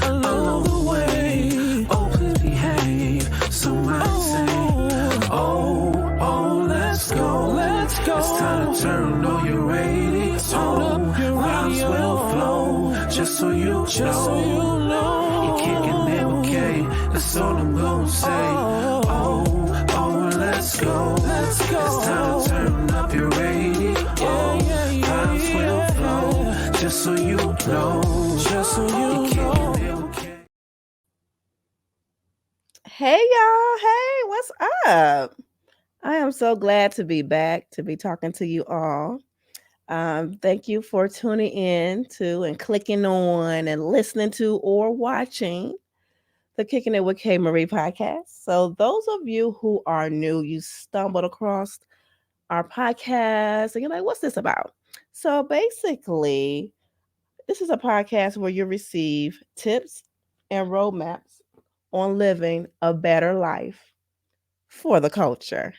along the way. Oh, please behave. Some might say, oh, let's go. Let's go. It's time to turn on your radio. Rhymes will flow. Just so you know. You're kicking it with K. That's all I'm gonna say. Oh, let's go. Let's go. It's time to turn up your radio. Rhymes will flow. Just so you know. Just so you know. Hey y'all, hey, what's up? I am so glad to be back to be talking to you all. Thank you for tuning in to and clicking on and listening to or watching the Kicking It with K Marie podcast. So, those of you who are new, you stumbled across our podcast and you're like, what's this about? So, basically, this is a podcast where you receive tips and roadmaps on living a better life for the culture.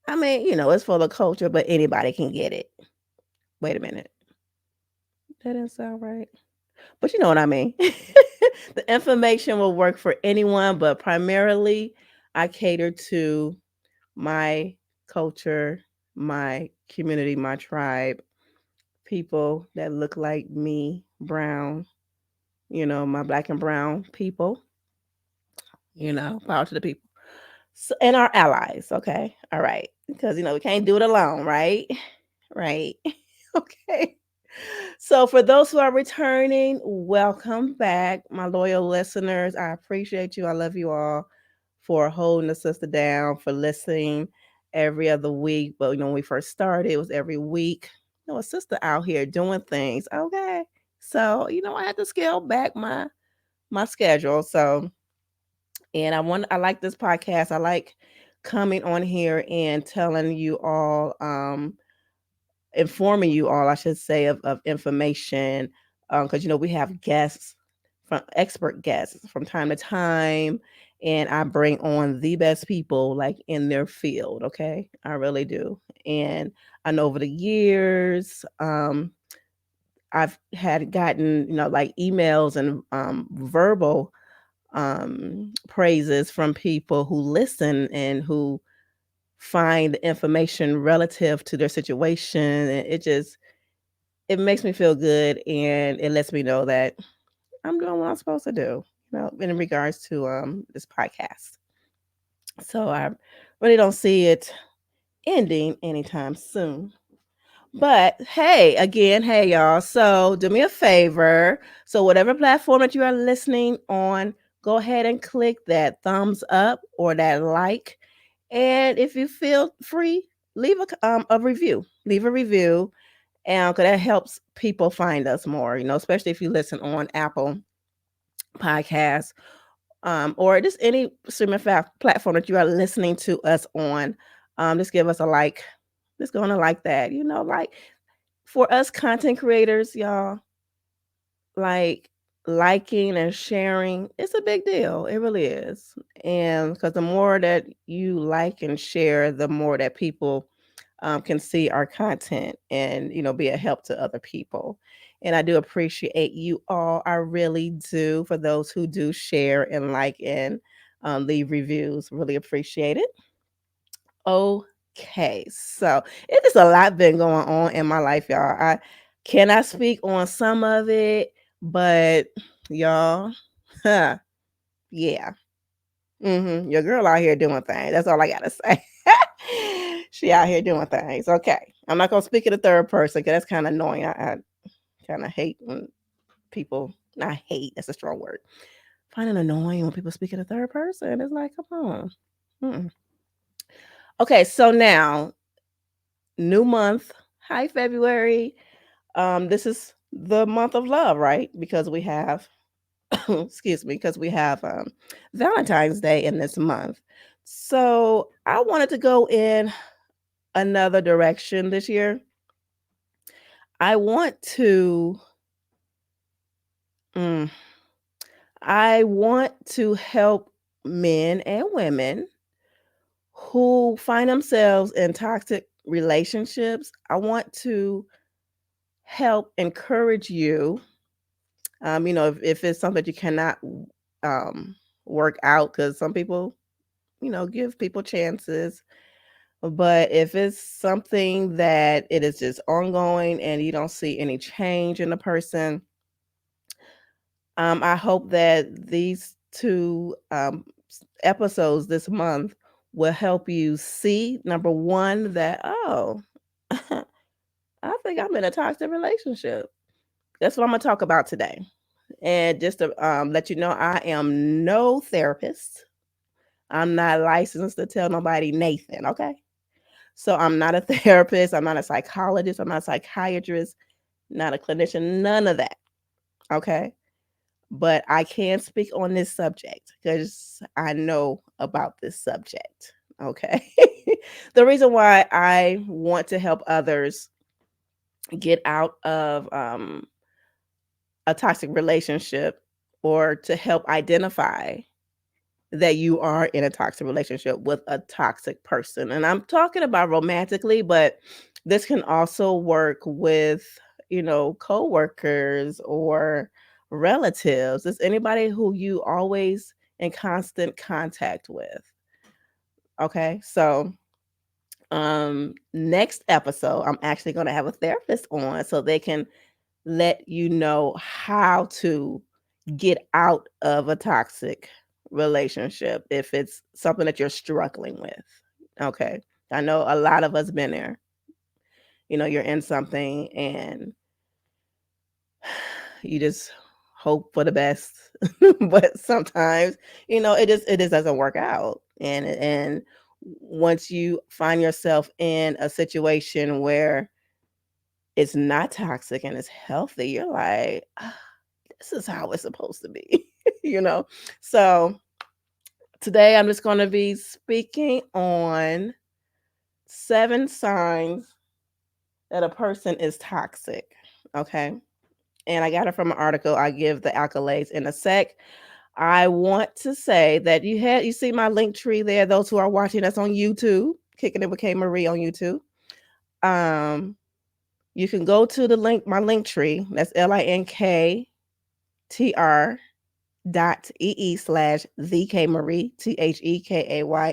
I mean, it's for the culture, but anybody can get it. Wait a minute. That didn't sound right. But you know what I mean. The information will work for anyone, but primarily I cater to my culture, my community, my tribe, people that look like me, brown, my black and brown people, power to the people. So, and our allies, okay? All right. Because, we can't do it alone, right? Right. Okay. So, for those who are returning, welcome back, my loyal listeners. I appreciate you. I love you all for holding the sister down, for listening every other week. But, when we first started, it was every week. A sister out here doing things. Okay. So, I had to scale back my schedule. So, and I like this podcast. I like coming on here and telling you all, informing you all, I should say, of information. Because we have guests, from expert guests from time to time, and I bring on the best people like in their field. Okay, I really do. And I know over the years, I've had gotten like emails and verbal praises from people who listen and who find the information relative to their situation, and it makes me feel good, and it lets me know that I'm doing what I'm supposed to do, in regards to this podcast. So I really don't see it ending anytime soon. But hey, again, hey y'all. So do me a favor. So whatever platform that you are listening on, go ahead and click that thumbs up or that like. And if you feel free, leave a review. Leave a review, and because that helps people find us more. Especially if you listen on Apple Podcasts, or just any streaming platform that you are listening to us on. Just give us a like. Just going to like that. Like for us content creators, y'all, like liking and sharing, it's a big deal. It really is. And because the more that you like and share, the more that people can see our content and, be a help to other people. And I do appreciate you all. I really do. For those who do share and like and leave reviews, really appreciate it. Okay, so it is a lot been going on in my life, y'all. I cannot speak on some of it, but y'all, huh, yeah, your girl out here doing things. That's all I gotta say. She out here doing things. Okay, I'm not gonna speak in the third person because that's kind of annoying. I kind of hate when people. I hate. That's a strong word. Find it annoying when people speak in the third person. It's like, come on. Mm-mm. Okay, so now new month. Hi, February. This is the month of love, right? Because we have, excuse me, because we have Valentine's Day in this month. So I wanted to go in another direction this year. I want to, mm, I want to help men and women who find themselves in toxic relationships. I want to help encourage you If it's something that you cannot um, work out, because some people, give people chances. But if it's something that it is just ongoing and you don't see any change in the person, I hope that these two episodes this month will help you see, number one, that, oh, I think I'm in a toxic relationship. That's what I'm going to talk about today. And just to let you know, I am no therapist. I'm not licensed to tell nobody Nathan, okay? So I'm not a therapist. I'm not a psychologist. I'm not a psychiatrist, not a clinician, none of that, okay? But I can speak on this subject because I know about this subject, okay? The reason why I want to help others get out of a toxic relationship, or to help identify that you are in a toxic relationship with a toxic person. And I'm talking about romantically, but this can also work with, coworkers or relatives. It's anybody who you always in constant contact with. Okay? So, next episode, I'm actually going to have a therapist on so they can let you know how to get out of a toxic relationship if it's something that you're struggling with. Okay. I know a lot of us been there. You're in something and you just hope for the best. But sometimes, it just doesn't work out. And once you find yourself in a situation where it's not toxic and it's healthy, you're like, "Ah, this is how it's supposed to be." you know? So today I'm just going to be speaking on 7 signs that a person is toxic. Okay. And I got it from an article. I give the accolades in a sec. I want to say that you see my link tree there, those who are watching us on YouTube, Kicking It with K Marie on YouTube. Um, you can go to my link tree. That's linktr.ee/thekmarie,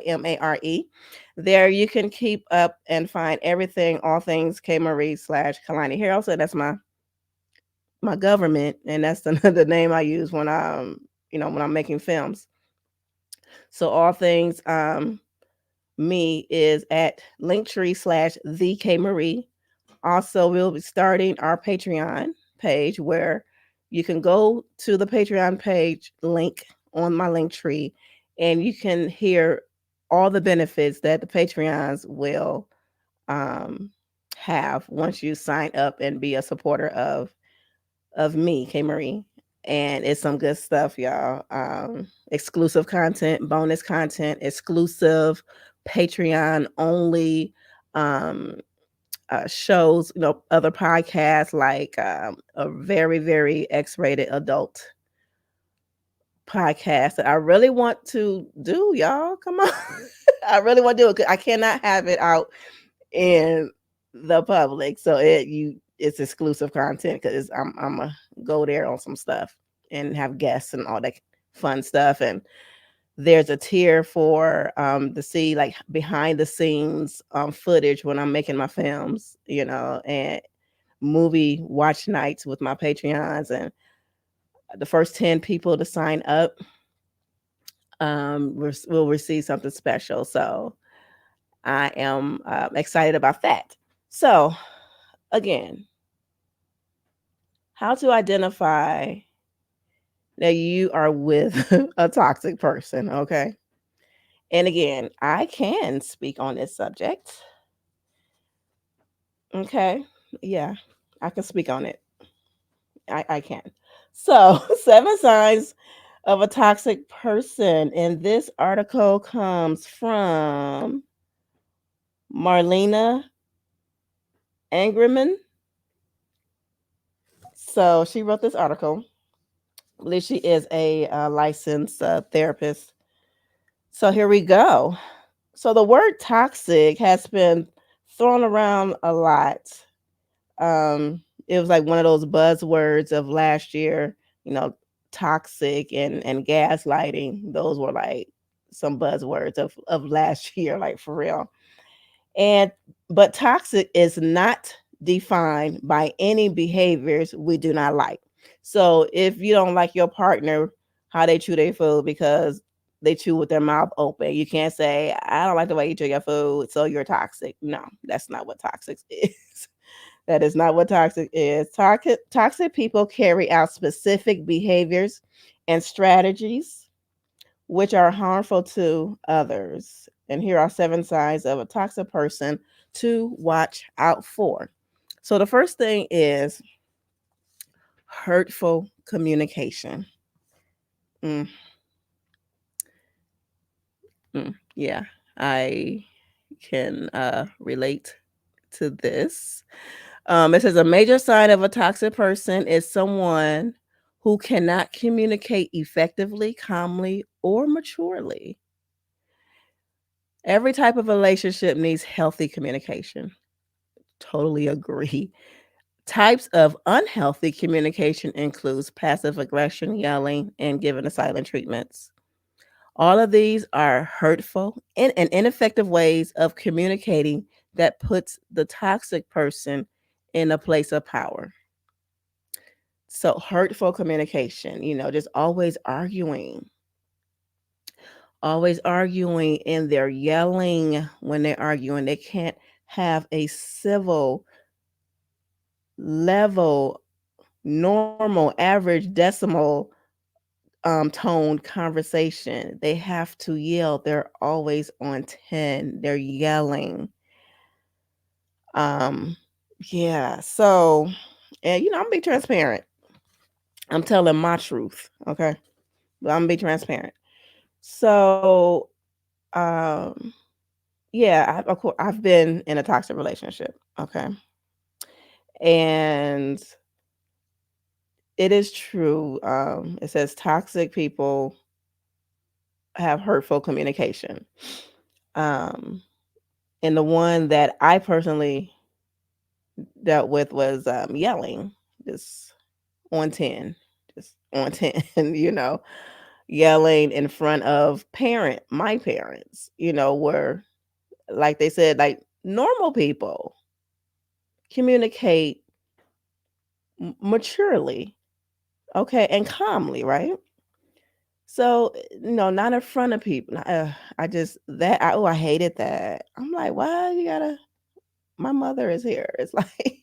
TheKaymare. There you can keep up and find everything, all things K Marie / Kalani Harold. So that's my government, and that's the name I use when I'm making films. So all things me is at linktree/thekmarie. Also, we'll be starting our Patreon page where you can go to the Patreon page link on my link tree, and you can hear all the benefits that the Patreons will um, have once you sign up and be a supporter of me, K Marie. And it's some good stuff, y'all. Exclusive content, bonus content, exclusive Patreon only um, shows, other podcasts like a very, very X-rated adult podcast that I really want to do, y'all. Come on. I really want to do it. 'Cause I cannot have it out in the public. So it's exclusive content because I'm gonna go there on some stuff and have guests and all that fun stuff. And there's a tier for to see like behind the scenes footage when I'm making my films, and movie watch nights with my Patreons. And the first 10 people to sign up will receive something special. So I am excited about that. So again, how to identify that you are with a toxic person, okay? And again, I can speak on this subject. Okay. Yeah, I can speak on it. I can. So, 7 signs of a toxic person. And this article comes from Marlena Angerman. So, she wrote this article. I believe she is a licensed therapist. So, here we go. So, the word toxic has been thrown around a lot. It was like one of those buzzwords of last year, you know, toxic and gaslighting. Those were like some buzzwords of last year, like for real. And but toxic is not defined by any behaviors we do not like. So if you don't like your partner, how they chew their food because they chew with their mouth open, you can't say, I don't like the way you chew your food, so you're toxic. No, that's not what toxic is. That is not what toxic is. Toxic people carry out specific behaviors and strategies which are harmful to others. And here are 7 signs of a toxic person to watch out for. So the first thing is hurtful communication. Mm, yeah, I can relate to this. It says a major sign of a toxic person is someone who cannot communicate effectively, calmly, or maturely. Every type of relationship needs healthy communication. Totally agree. Types of unhealthy communication includes passive aggression, yelling, and giving the silent treatments. All of these are hurtful and ineffective ways of communicating that puts the toxic person in a place of power. So hurtful communication, just always arguing, and they're yelling when they're arguing. They can't have a civil level, normal, average, decimal toned conversation. They have to yell. They're always on 10. They're yelling. Um, yeah. So, and I'm gonna be transparent. I'm telling my truth. Okay. But I'm gonna be transparent. So, um, yeah, of course, I've been in a toxic relationship. Okay. And it is true. It says toxic people have hurtful communication. Um, and the one that I personally dealt with was yelling, just on 10, just on 10, yelling in front of my parents, where, like they said, like normal people communicate maturely, okay, and calmly, right? So, no, not in front of people. I just that I hated that. I'm like, why you gotta? My mother is here. It's like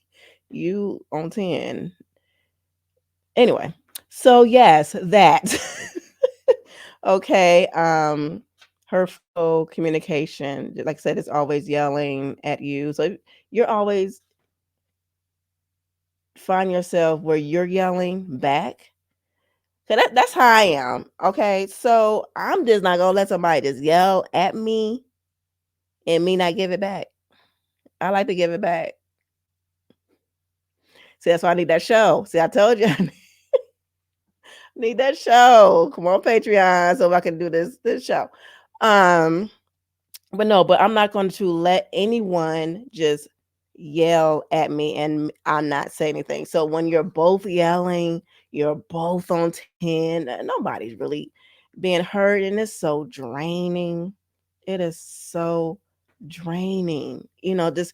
you on 10. Anyway, so yes, that. Okay. Hurtful communication. Like I said, it's always yelling at you. So you're always find yourself where you're yelling back. That's how I am. Okay. So I'm just not gonna let somebody just yell at me and me not give it back. I like to give it back. See, that's why I need that show. See, I told you I need that show. Come on, Patreon, so I can do this show. Um, but no, but I'm not going to let anyone just yell at me and I'm not say anything. So when you're both yelling, you're both on 10, nobody's really being heard, and it's so draining. It is so draining. Just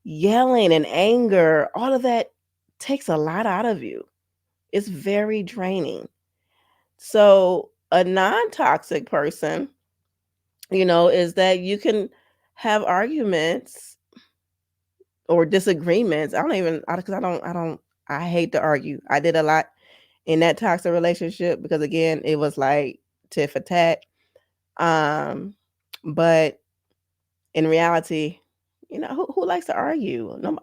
yelling and anger, all of that takes a lot out of you. It's very draining. So a non-toxic person, is that you can have arguments or disagreements. I don't even because I hate to argue. I did a lot in that toxic relationship because again, it was like tit for tat. Um, but in reality, who likes to argue? No,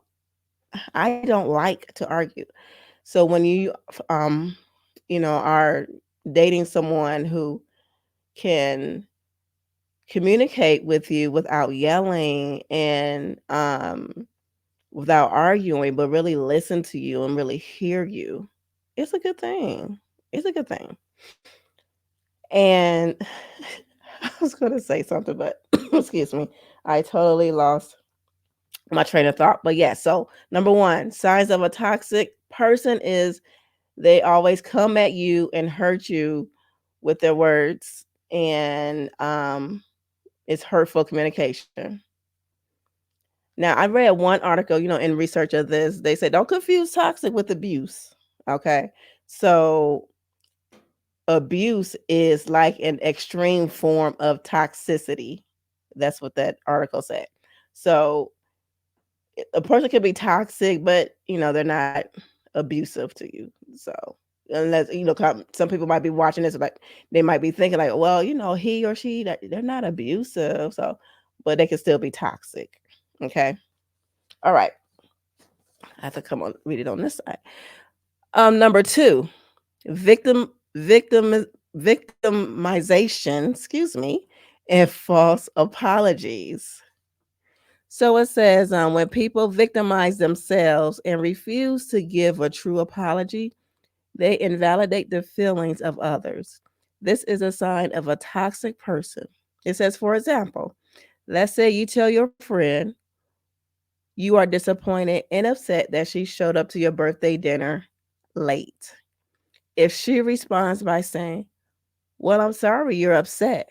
I don't like to argue. So when you are dating someone who can communicate with you without yelling and without arguing, but really listen to you and really hear you, it's a good thing. It's a good thing. And I was going to say something, but excuse me, I totally lost my train of thought. But yeah, so number one, signs of a toxic person is They always come at you and hurt you with their words, and it's hurtful communication. Now, I read one article, in research of this. They said don't confuse toxic with abuse. Okay. So, abuse is like an extreme form of toxicity. That's what that article said. So, a person can be toxic, but they're not abusive to you. So, unless some people might be watching this, like they might be thinking like, well, he or she, they're not abusive, so, but they can still be toxic. Okay. All right. I have to come on read it on this side. Number two, victim victim victimization, excuse me, and false apologies. So it says, when people victimize themselves and refuse to give a true apology, they invalidate the feelings of others. This is a sign of a toxic person. It says, for example, let's say you tell your friend you are disappointed and upset that she showed up to your birthday dinner late. If she responds by saying, well, I'm sorry you're upset,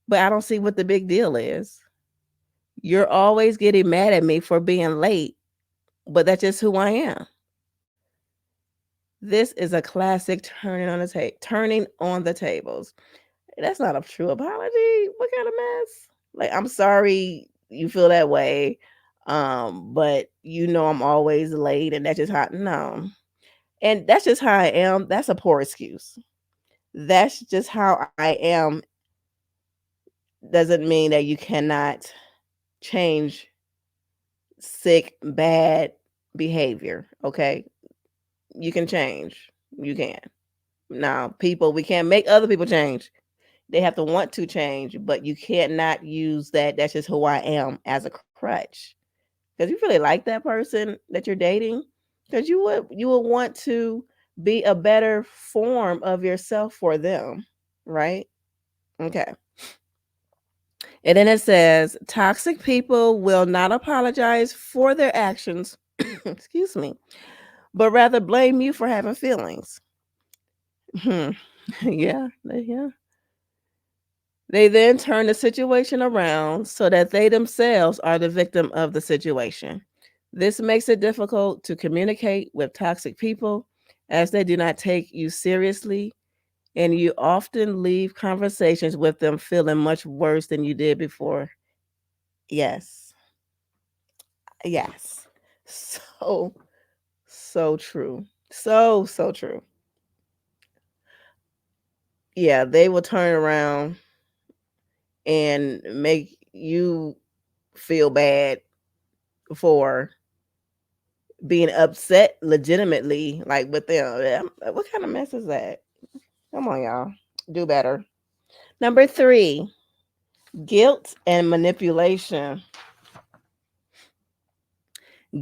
but I don't see what the big deal is. You're always getting mad at me for being late, but that's just who I am. This is a classic turning on the tables. That's not a true apology. What kind of mess? Like, I'm sorry you feel that way. But I'm always late and that's just how no. And that's just how I am. That's a poor excuse. That's just how I am. Doesn't mean that you cannot change sick, bad behavior. Okay. You can change. You can. Now, people, we can't make other people change. They have to want to change, but you cannot use that. That's just who I am as a crutch. Because you really like that person that you're dating, because you would want to be a better form of yourself for them, right? Okay. And then it says toxic people will not apologize for their actions, excuse me, but rather blame you for having feelings. Yeah, yeah. They then turn the situation around so that they themselves are the victim of the situation. This makes it difficult to communicate with toxic people as they do not take you seriously, and you often leave conversations with them feeling much worse than you did before. Yes. Yes. So, so true. So true. Yeah, they will turn around and make you feel bad for being upset legitimately, like with them. What kind of mess is that? Come on, y'all. Do better. Number three, guilt and manipulation.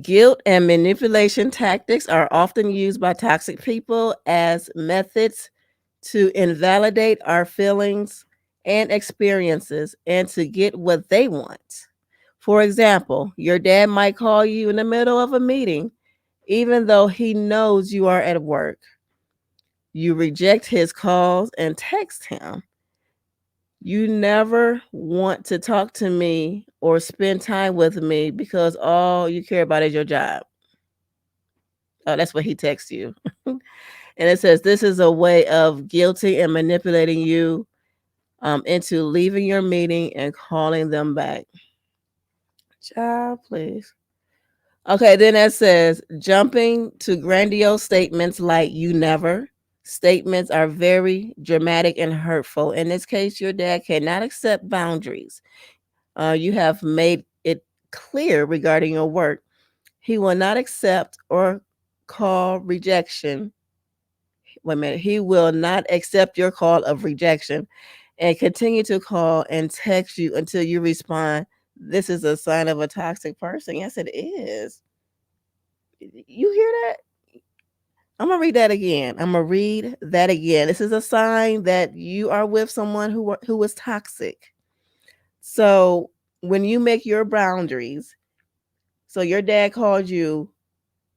Guilt and manipulation tactics are often used by toxic people as methods to invalidate our feelings and experiences and to get what they want. For example, your dad might call you in the middle of a meeting, even though he knows you are at work. You reject his calls and text him. You never want to talk to me or spend time with me because all you care about is your job. Oh, that's what he texts you. And it says this is a way of guilting and manipulating you into leaving your meeting and calling them back. Child, please. Okay, then it says jumping to grandiose statements like you never. Statements are very dramatic and hurtful. In this case, your dad cannot accept boundaries. You have made it clear regarding your work. He will not accept or call rejection. Wait a minute. He will not accept your call of rejection and continue to call and text you until you respond. This is a sign of a toxic person. Yes, it is. You hear that? I'm gonna read that again. I'm gonna read that again. This is a sign that you are with someone who is toxic. So when you make your boundaries, so your dad called you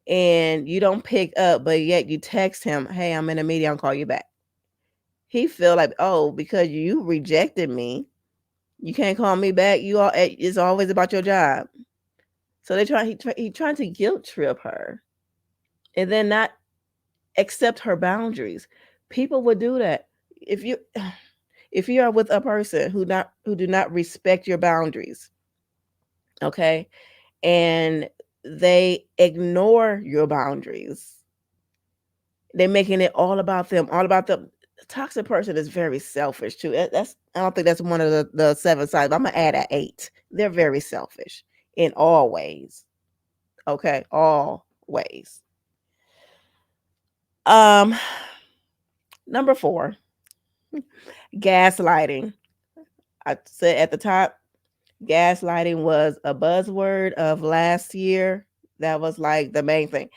and you don't pick up, but yet you text him, "Hey, I'm in a meeting, I'll call you back." He feel like, "Oh, because you rejected me, you can't call me back. It's always about your job." So he trying to guilt trip her and then not accept her boundaries. People would do that. If you if you are with a person who do not respect your boundaries, okay, and they ignore your boundaries, they're making it all about them, all about them. A toxic person is very selfish too. That's I don't think that's one of the seven signs. I'm gonna add an eight. They're very selfish in all ways. Okay, all ways. Um, number 4, gaslighting. I said at the top, gaslighting was a buzzword of last year. That was like the main thing.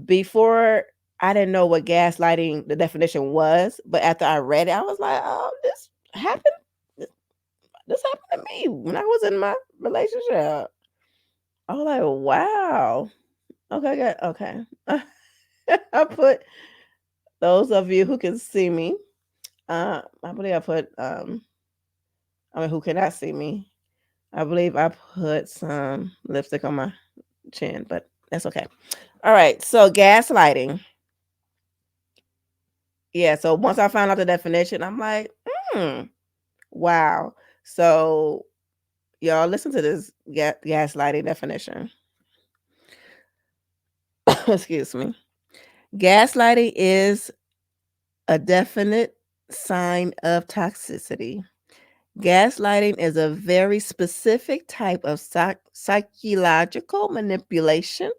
Before, I didn't know what gaslighting, the definition was, but after I read it, I was like, oh, this happened. This happened to me when I was in my relationship. I was like, wow. Okay, good. Okay. I put those of you who can see me. I believe I put I mean who cannot see me. I believe I put some lipstick on my chin, but that's okay. All right. So gaslighting. Yeah. So once I found out the definition, I'm like, hmm, wow. So y'all listen to this gaslighting definition. Excuse me. Gaslighting is a definite sign of toxicity. Gaslighting is a very specific type of psychological manipulation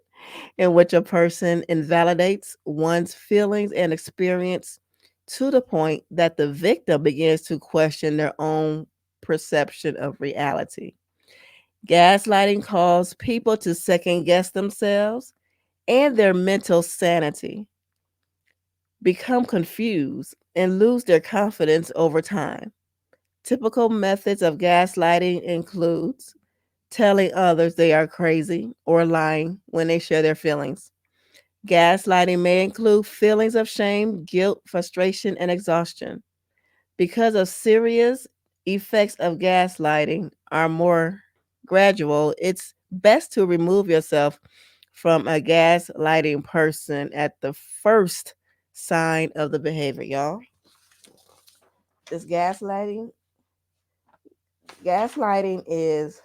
in which a person invalidates one's feelings and experience to the point that the victim begins to question their own perception of reality. Gaslighting calls people to second guess themselves and their mental sanity, become confused, and lose their confidence over time. Typical methods of gaslighting includes telling others they are crazy or lying when they share their feelings. Gaslighting may include feelings of shame, guilt, frustration, and exhaustion. Because of serious effects of gaslighting are more gradual, it's best to remove yourself from a gaslighting person at the first sign of the behavior, y'all. This gaslighting is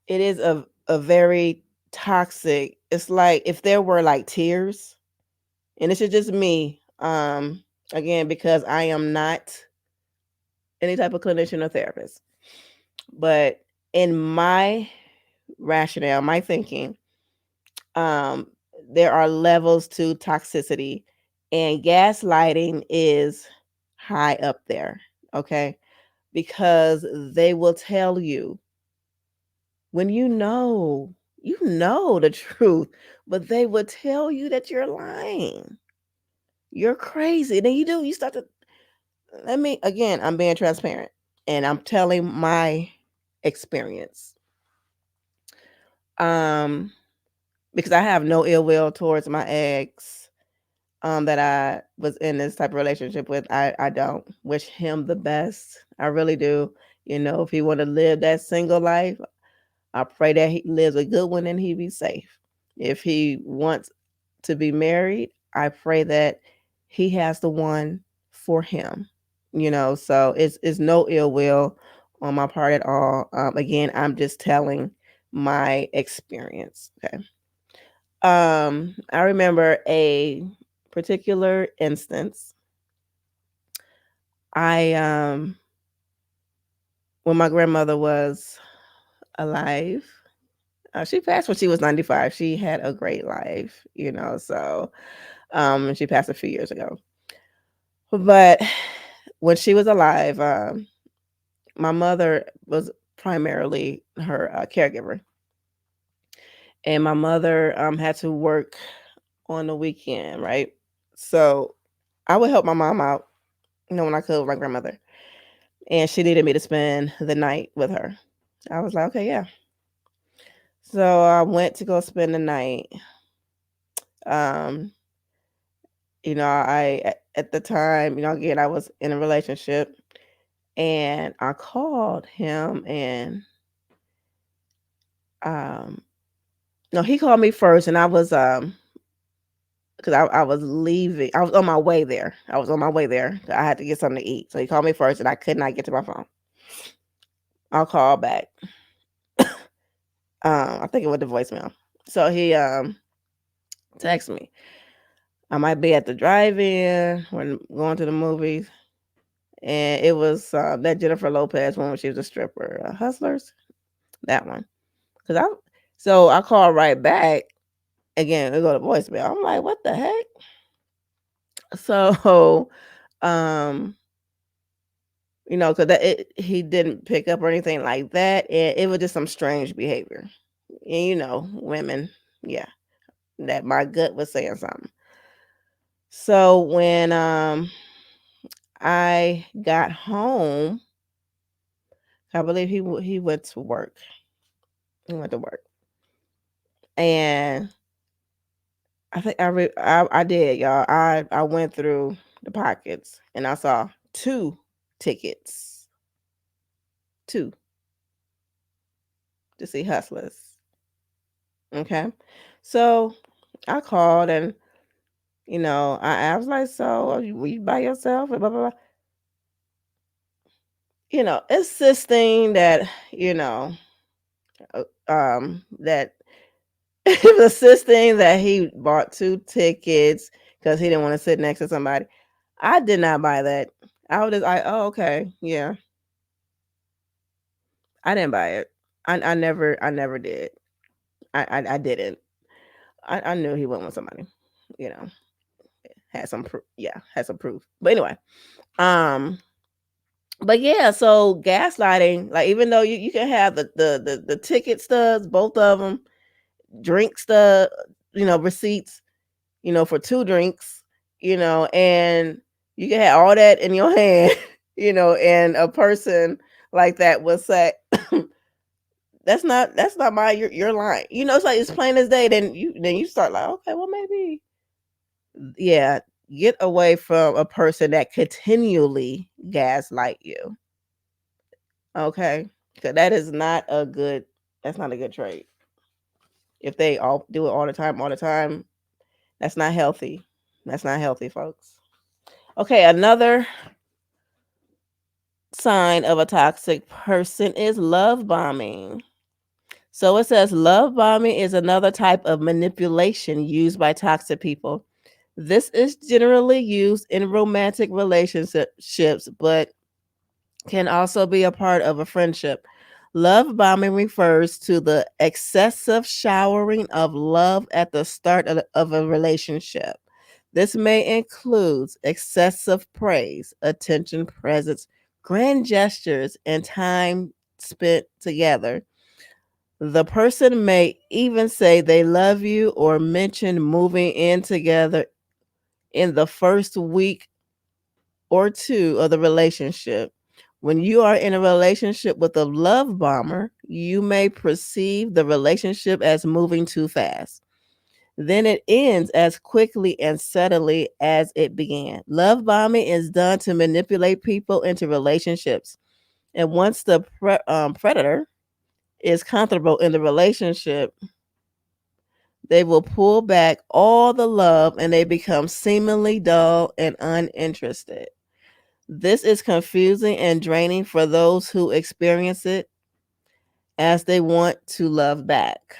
it is a very toxic. It's like if there were like tears, and it's just me. Again, because I am not any type of clinician or therapist, but in my rationale, my thinking, um, there are levels to toxicity, and gaslighting is high up there. Okay, because they will tell you when you know the truth, but they will tell you that you're lying. You're crazy. Then you start to let me again, I'm being transparent and I'm telling my experience. Um, because I have no ill will towards my ex that I was in this type of relationship with. I don't wish him the best. I really do. You know, if he want to live that single life, I pray that he lives a good one and he be safe. If he wants to be married, I pray that he has the one for him. You know, so it's no ill will on my part at all. Again, I'm just telling my experience. Okay. I remember a particular instance. I when my grandmother was alive. She passed when she was 95. She had a great life, you know. So, she passed a few years ago. But when she was alive, my mother was primarily her caregiver, and my mother had to work on the weekend, right? So I would help my mom out, you know, when I could with my grandmother, and she needed me to spend the night with her. I was like, okay, yeah. So I went to go spend the night. Um, at the time, again, I was in a relationship, and I called him, and um no, he called me first, and I was because I was leaving. I was on my way there. I was on my way there. I had to get something to eat. So he called me first, and I could not get to my phone. I'll call back. I think it was the voicemail. So he texted me. I might be at the drive-in when going to the movies, and it was that Jennifer Lopez one when she was a stripper, Hustlers, that one. So I called right back again. It go to voicemail. I'm like, what the heck? So, um, because he didn't pick up or anything like that. It was just some strange behavior. And women, yeah, that my gut was saying something. So when I got home, I believe he went to work. He went to work, and I think I did, y'all. I went through the pockets, and I saw 2 tickets, 2 to see Hustlers. Okay, so I called, and I was like, "So, were you by yourself?" And blah blah blah. It's this thing that that it was this thing that he bought 2 tickets because he didn't want to sit next to somebody. I did not buy that. I was just like, "Oh, okay, yeah." I didn't buy it. I never did. I didn't. I knew he went with somebody. You know, had some proof. Yeah, had some proof. But anyway, um, but yeah, so gaslighting, like even though you can have the ticket stubs, both of them, drink stub, receipts, for 2 drinks, and you can have all that in your hand, and a person like that will say, that's not my your line. It's like it's plain as day. Then you start like, okay, well maybe, yeah, get away from a person that continually gaslight you. Okay, because that's not a good trait. If they all do it all the time, that's not healthy. That's not healthy, folks. Okay, another sign of a toxic person is love bombing. So it says love bombing is another type of manipulation used by toxic people. This is generally used in romantic relationships, but can also be a part of a friendship. Love bombing refers to the excessive showering of love at the start of a relationship. This may include excessive praise, attention, presence, grand gestures, and time spent together. The person may even say they love you or mention moving in together in the first week or 2 of the relationship. When you are in a relationship with a love bomber, you may perceive the relationship as moving too fast. Then it ends as quickly and subtly as it began. Love bombing is done to manipulate people into relationships. And once the predator is comfortable in the relationship, they will pull back all the love and they become seemingly dull and uninterested. This is confusing and draining for those who experience it as they want to love back.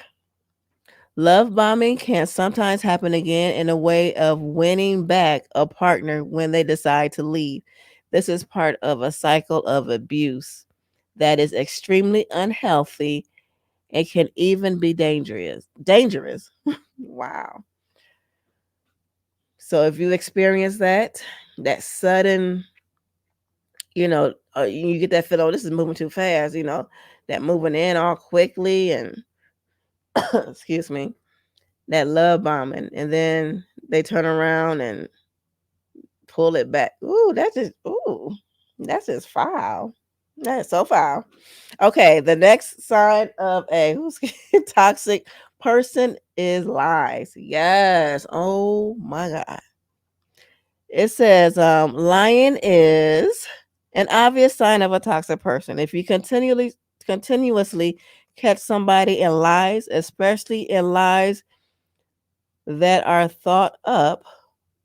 Love bombing can sometimes happen again in a way of winning back a partner when they decide to leave. This is part of a cycle of abuse that is extremely unhealthy and can even be dangerous. Dangerous. Wow. So if you experience that sudden, you get that feeling, oh, this is moving too fast, that moving in all quickly and excuse me, that love bombing, and then they turn around and pull it back. Ooh, that's just foul. That's so far. Okay, the next sign of a who's toxic person is lies. Yes. Oh my god. It says lying is an obvious sign of a toxic person. If you continuously catch somebody in lies, especially in lies that are thought up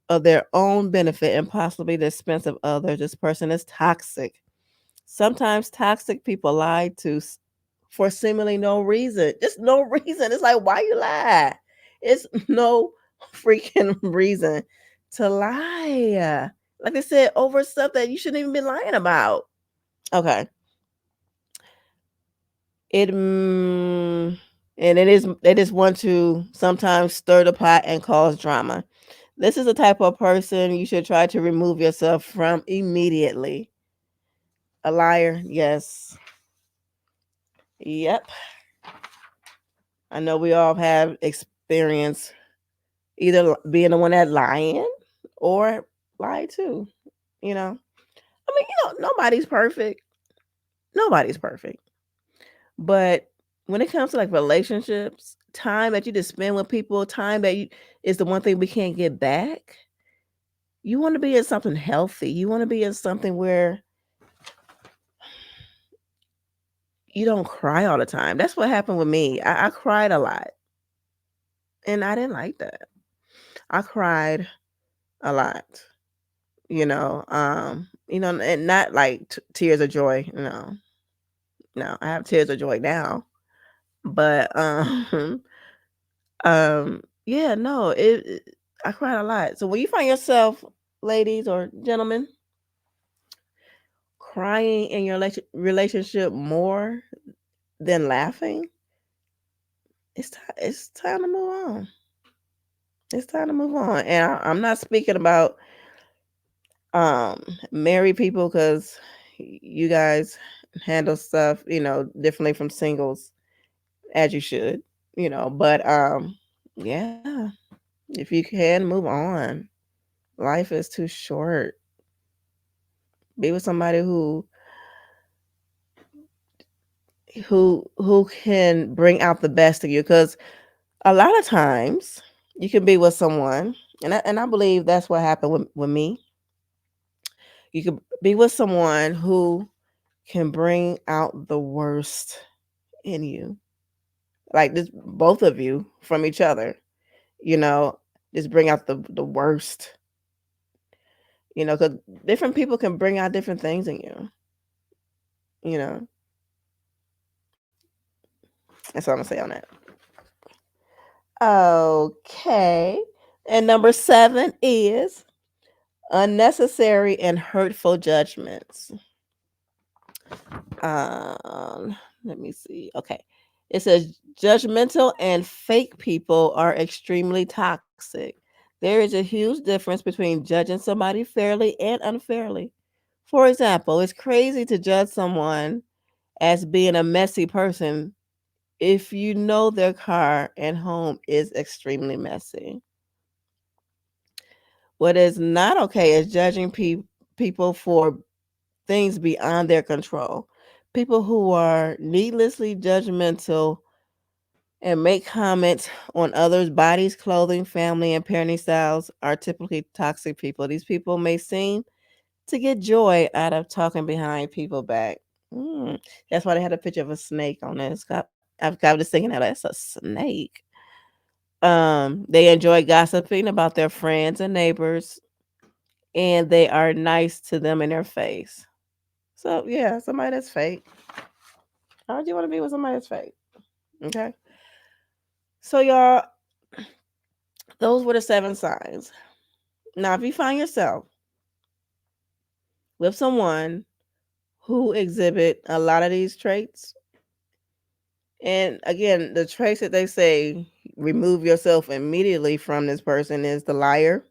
of their own benefit and possibly the expense of others, this person is toxic. Sometimes toxic people lie for seemingly no reason. Just no reason. It's like, why you lie? It's no freaking reason to lie. Like I said, over stuff that you shouldn't even be lying about. Okay. And they just want to sometimes stir the pot and cause drama. This is the type of person you should try to remove yourself from immediately. A liar, yes. Yep. I know we all have experience either being the one that lying or lie too. You know, I mean, nobody's perfect. Nobody's perfect. But when it comes to like relationships, time that you just spend with people, time that you is the one thing we can't get back. You want to be in something healthy. You want to be in something where you don't cry all the time. That's what happened with me. I cried a lot, and I didn't like that. I cried a lot. And not like tears of joy. No, no, I have tears of joy now, but yeah, no, I cried a lot. So when you find yourself, ladies or gentlemen, crying in your relationship more than laughing, it's time to move on. It's time to move on, and I'm not speaking about um married people because you guys handle stuff differently from singles as you should, but yeah, if you can move on, life is too short. Be with somebody who can bring out the best of you, because a lot of times you can be with someone, and I believe that's what happened with me. You could be with someone who can bring out the worst in you, like this, both of you from each other, you know just bring out the worst, because different people can bring out different things in you. you know that's what I'm gonna say on that. Okay, and number 7 is unnecessary and hurtful judgments. um Let me see. Okay, it says judgmental and fake people are extremely toxic. There is a huge difference between judging somebody fairly and unfairly. For example, it's crazy to judge someone as being a messy person if you know their car and home is extremely messy. What is not okay is judging people for things beyond their control. People who are needlessly judgmental and make comments on others' bodies, clothing, family, and parenting styles are typically toxic people. These people may seem to get joy out of talking behind people back. Mm, that's why they had a picture of a snake on this. I was just thinking that that's a snake. They enjoy gossiping about their friends and neighbors, and they are nice to them in their face. So yeah, somebody that's fake. How would you want to be with somebody that's fake? Okay. So y'all, those were the 7 signs. Now, if you find yourself with someone who exhibit a lot of these traits, and again, the traits that they say remove yourself immediately from this person is the liar,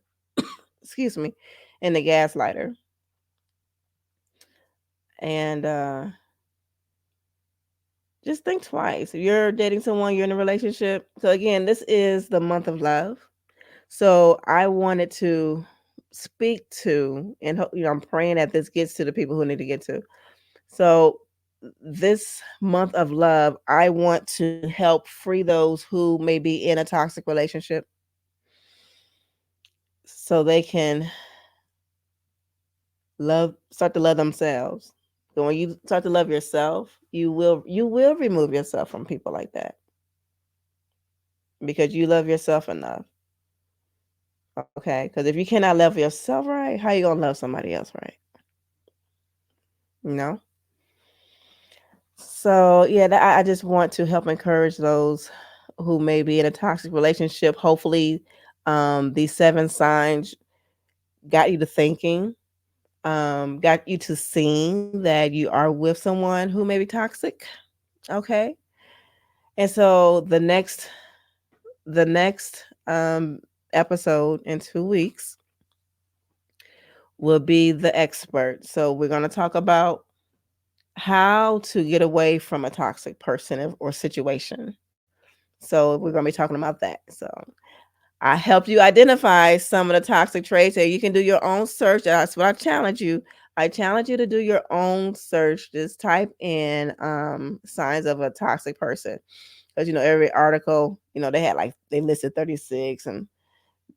excuse me, and the gaslighter. And just think twice. If you're dating someone, you're in a relationship. So again, this is the month of love. So I wanted to speak to, and I'm praying that this gets to the people who need to get to. So this month of love, I want to help free those who may be in a toxic relationship so they can start to love themselves. So when you start to love yourself, you will remove yourself from people like that because you love yourself enough. Okay, because if you cannot love yourself right, how you gonna love somebody else right? You know. So yeah, I just want to help encourage those who may be in a toxic relationship. Hopefully, these 7 signs got you to thinking, got you to seeing that you are with someone who may be toxic. Okay, and so the next episode in 2 weeks will be the expert. So we're going to talk about how to get away from a toxic person or situation. So we're going to be talking about that. So I helped you identify some of the toxic traits, and you can do your own search. That's what I challenge you. I challenge you to do your own search. Just type in signs of a toxic person, because every article, they listed 36 and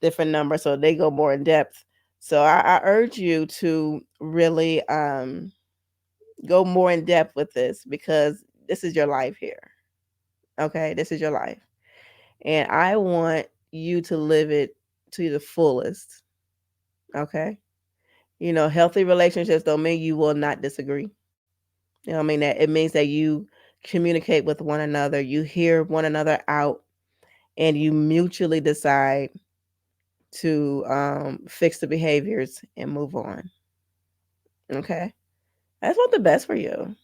different numbers, so they go more in depth. So I urge you to really go more in depth with this, because this is your life here. Okay, this is your life, and I want you to live it to the fullest. Okay, healthy relationships don't mean you will not disagree. I mean that it means that you communicate with one another, you hear one another out, and you mutually decide to fix the behaviors and move on. Okay, I just want the best for you.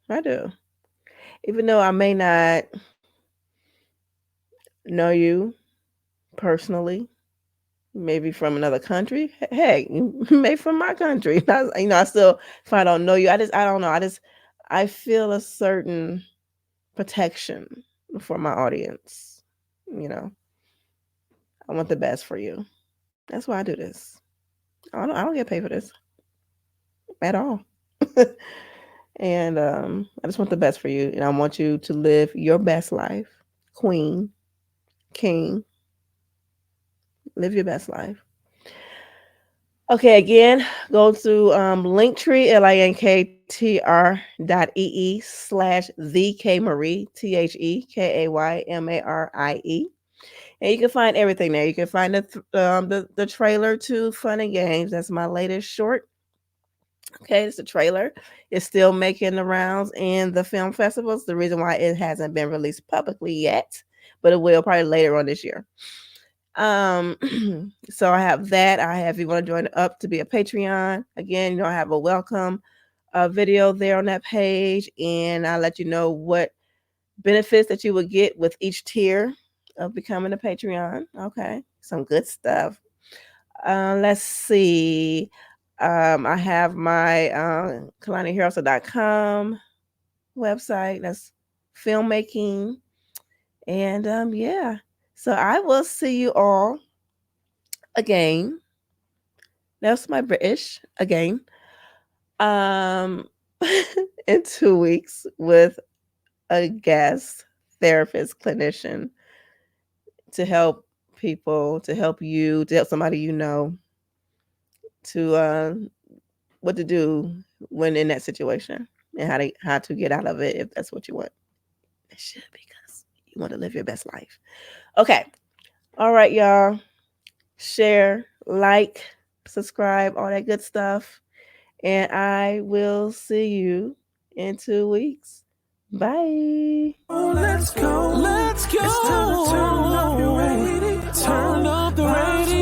I do. Even though I may not know you personally, maybe from another country. Hey, maybe from my country. I still, if I don't know you, I don't know. I feel a certain protection for my audience. I want the best for you. That's why I do this. I don't get paid for this at all. And I just want the best for you, and I want you to live your best life. Queen, king, live your best life. Okay, again, go to Linktree, linktr.ee/thekmarie, TheKaymarie, and you can find everything there. You can find the trailer to Fun and Games. That's my latest short. Okay, it's a trailer. It's still making the rounds in the film festivals. The reason why it hasn't been released publicly yet, but it will probably later on this year. So I have that. If you want to join up to be a Patreon, again, I have a welcome video there on that page, and I'll let you know what benefits that you would get with each tier of becoming a Patreon. Okay, some good stuff. Let's see. I have my KalaniHeroes.com website. That's filmmaking. And yeah. So I will see you all again. That's my British again. In 2 weeks with a guest therapist clinician to help people, to help you, to help somebody to what to do when in that situation, and how to get out of it if that's what you want. It should, because you want to live your best life. Okay. All right, y'all. Share, like, subscribe, all that good stuff. And I will see you in 2 weeks. Bye. Oh, let's go. Let's go. It's time to turn up your radio. Turn up the radio.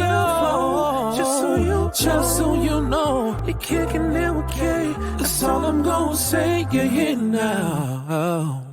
Just so you know, you're kicking it with K. That's all I'm gonna say. You're here now.